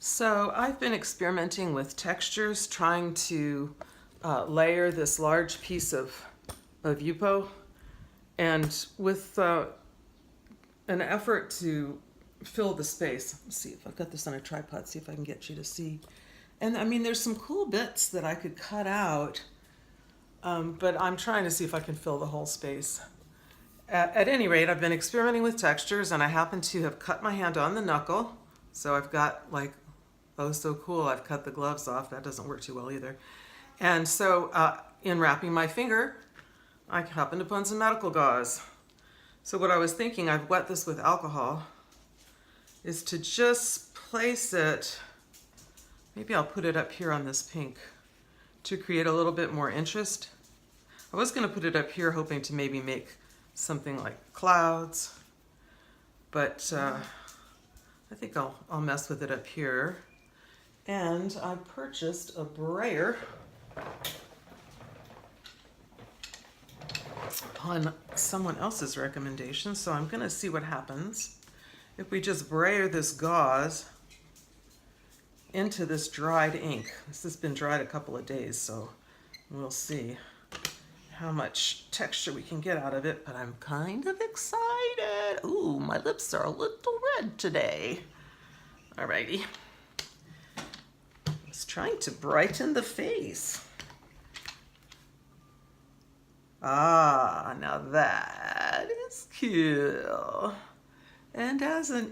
So I've been experimenting with textures, trying to layer this large piece of Yupo, and with an effort to fill the space. Let's see if I've got this on a tripod, see if I can get you to see. And I mean, there's some cool bits that I could cut out, but I'm trying to see if I can fill the whole space. At any rate, I've been experimenting with textures, and I happen to have cut my hand on the knuckle. So I've got like, oh, so cool, I've cut the gloves off. That doesn't work too well either. And so in wrapping my finger, I happened upon some medical gauze. So what I was thinking, I've wet this with alcohol, is to just place it, maybe I'll put it up here on this pink to create a little bit more interest. I was going to put it up here hoping to maybe make something like clouds, but I think I'll mess with it up here. And I purchased a brayer on someone else's recommendation, so I'm going to see what happens if we just brayer this gauze into this dried ink. This has been dried a couple of days, so we'll see how much texture we can get out of it, but I'm kind of excited. Ooh, my lips are a little red today. Alrighty. It's trying to brighten the face. Ah, now that is cool. And as a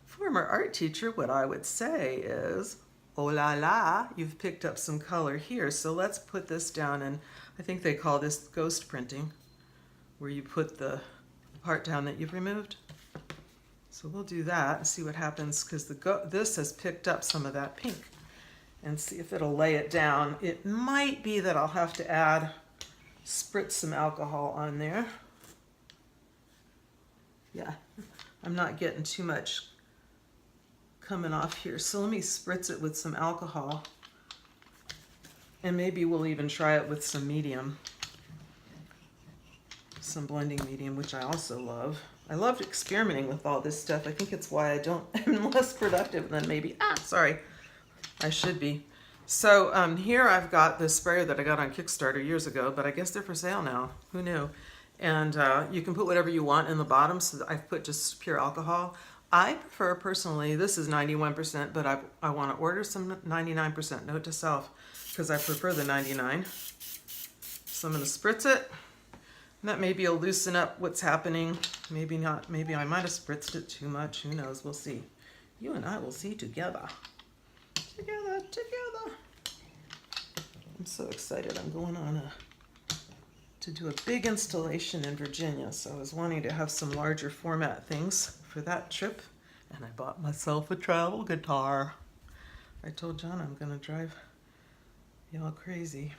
former art teacher, what I would say is, oh la la, you've picked up some color here. So let's put this down, and I think they call this ghost printing, where you put the part down that you've removed. So we'll do that and see what happens, because this has picked up some of that pink, and see if it'll lay it down. It might be that I'll have to spritz some alcohol on there. Yeah, I'm not getting too much coming off here, so let me spritz it with some alcohol, and maybe we'll even try it with some medium, some blending medium, which I also love. I love experimenting with all this stuff. I think it's why I'm less productive than maybe, I should be. So here I've got this sprayer that I got on Kickstarter years ago, but I guess they're for sale now. Who knew? And you can put whatever you want in the bottom, so I've put just pure alcohol. I prefer, personally, this is 91%, but I want to order some 99%, note to self, because I prefer the 99. So I'm going to spritz it. And that maybe will loosen up what's happening. Maybe not. Maybe I might have spritzed it too much. Who knows? We'll see. You and I will see together. Together. I'm so excited. I'm going on to do a big installation in Virginia. So I was wanting to have some larger format things for that trip. And I bought myself a travel guitar. I told John I'm going to drive y'all crazy.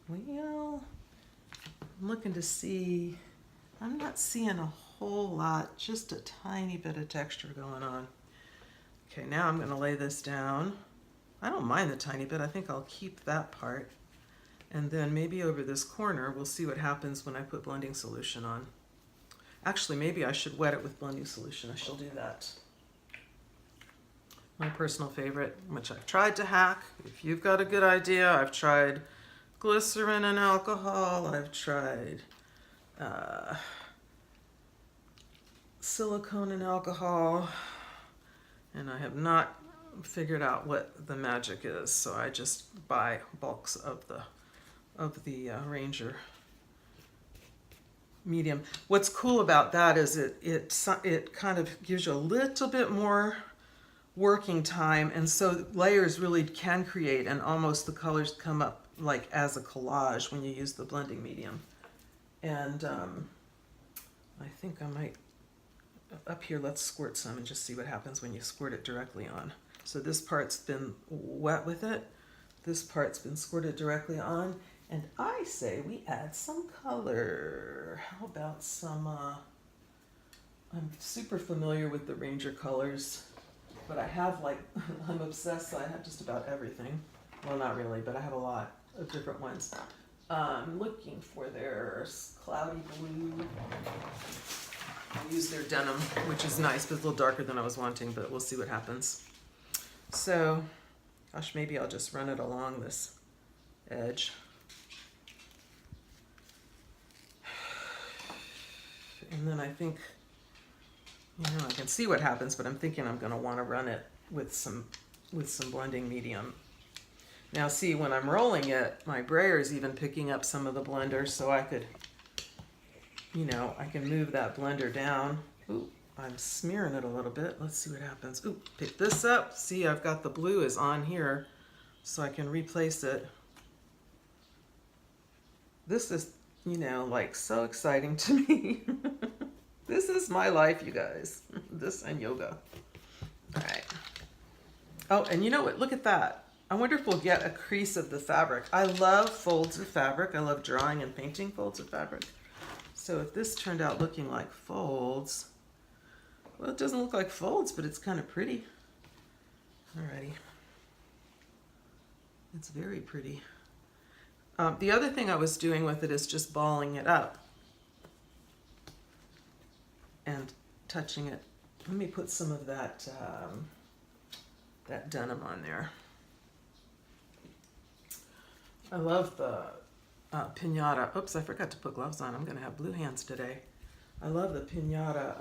Well, I'm looking to see, I'm not seeing a whole lot, just a tiny bit of texture going on. Okay, now I'm going to lay this down. I don't mind the tiny bit. I think I'll keep that part. And then maybe over this corner, we'll see what happens when I put blending solution on. Actually, maybe I should wet it with blending solution. I shall do that. My personal favorite, which I've tried to hack. If you've got a good idea, I've tried glycerin and alcohol. I've tried silicone and alcohol, and I have not figured out what the magic is. So I just buy bulks of the Ranger medium. What's cool about that is it kind of gives you a little bit more working time, and so layers really can create, and almost the colors come up like as a collage when you use the blending medium. And I think I might, up here, let's squirt some and just see what happens when you squirt it directly on. So this part's been wet with it, this part's been squirted directly on, and I say we add some color. How about some, I'm super familiar with the Ranger colors, but I have I'm obsessed, so I have just about everything. Well, not really, but I have a lot of different ones. I'm looking for their cloudy blue. I use their denim, which is nice, but it's a little darker than I was wanting, but we'll see what happens. So, gosh, maybe I'll just run it along this edge. And then I think, I can see what happens, but I'm thinking I'm going to want to run it with some blending medium. Now see, when I'm rolling it, my brayer is even picking up some of the blender, so I could, I can move that blender down. Ooh, I'm smearing it a little bit. Let's see what happens. Ooh, pick this up. See, I've got the blue is on here, so I can replace it. This is, like so exciting to me. This is my life, you guys. This and yoga. All right. Oh, and you know what? Look at that. I wonder if we'll get a crease of the fabric. I love folds of fabric. I love drawing and painting folds of fabric. So if this turned out looking like folds, well, it doesn't look like folds, but it's kind of pretty. Alrighty. It's very pretty. The other thing I was doing with it is just balling it up and touching it. Let me put some of that that denim on there. I love the pinata. Oops, I forgot to put gloves on. I'm going to have blue hands today. I love the pinata.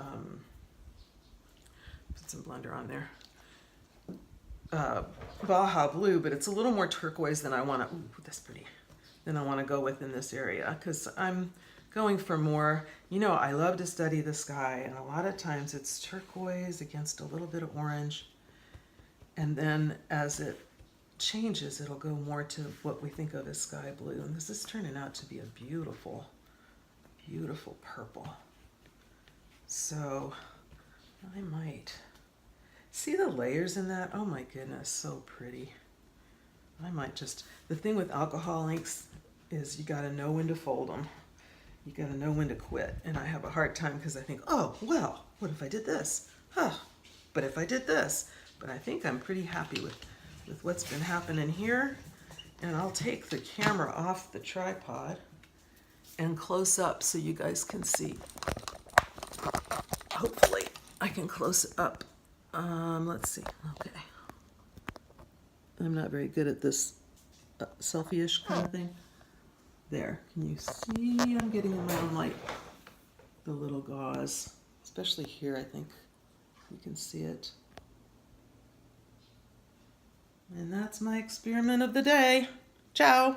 Put some blender on there. Baja blue, but it's a little more turquoise than I want to. Ooh, that's pretty. Than I want to go with in this area, because I'm going for more. I love to study the sky, and a lot of times it's turquoise against a little bit of orange, and then as it changes, it'll go more to what we think of as sky blue. And this is turning out to be a beautiful, beautiful purple. So I might see the layers in that. Oh my goodness, so pretty. I might just, the thing with alcohol inks is you got to know when to fold them. You got to know when to quit. And I have a hard time because I think, oh, well, what if I did this? But if I did this? But I think I'm pretty happy with what's been happening here. And I'll take the camera off the tripod and close up so you guys can see. Hopefully I can close it up. Let's see. Okay. I'm not very good at this selfie-ish kind of thing. There. Can you see? I'm getting in my own light. The little gauze. Especially here, I think you can see it. And that's my experiment of the day. Ciao.